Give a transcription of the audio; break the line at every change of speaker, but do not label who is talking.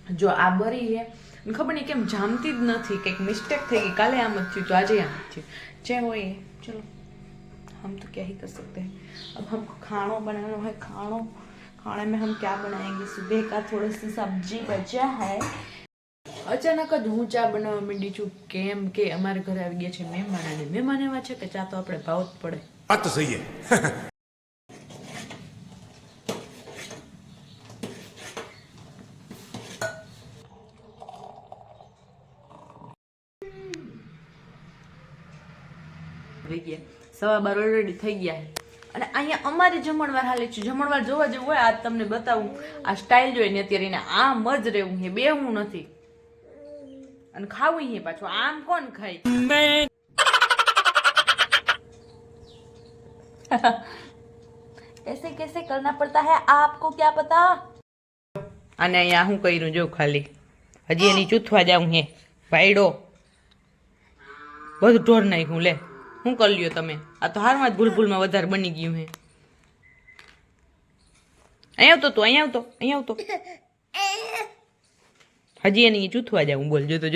જો આ બરી है खबर नहीं કેમ જામતી જ નથી કંઈક મિસ્ટેક થઈ ગઈ કાલે આમ જ થયું તો આજે આમ જ થયું જે હોય चलो हम तो क्या ही कर सकते हैं अब हमको खाना बनाना है खाने में हम क्या बनाएंगे सुबह का थोड़ी सी सब्जी बचा है अचानक જ હું ચા બનાવવા માંડી છું કેમ કે અમારે ઘરે આવી ગયા છે મહેમાન અને મહેમાન એવા છે કે ચા તો આપણે ભાવ જ પડે
बात तो सही है
થઈ ગયા 12:15 ઓલરેડી થઈ ગયા છે અને અહીંયા અમારે જમણવાર હાલે છે જમણવાર જોવા જેવું હોય આજ તમને બતાવું આ સ્ટાઇલ જોઈને અત્યારે એને આમ જ રહેવું છે બેહવું નથી અને ખાવું છે પાછું આમ કોણ ખાય ऐसे कैसे करना पड़ता है आपको क्या पता અને અહીંયા હું કર્યું જો ખાલી હજી એની ચૂથવા જાઉં હે ભાઈડો બધું ઢોર નાખ્યું લે શું કરી લ્યો તમે આ તો હારમાં જ ભૂલભૂલમાં વધારે બની ગયું હે અહીંયા આવતો હજી એની ચૂથવા જાઉં બોલ જોતો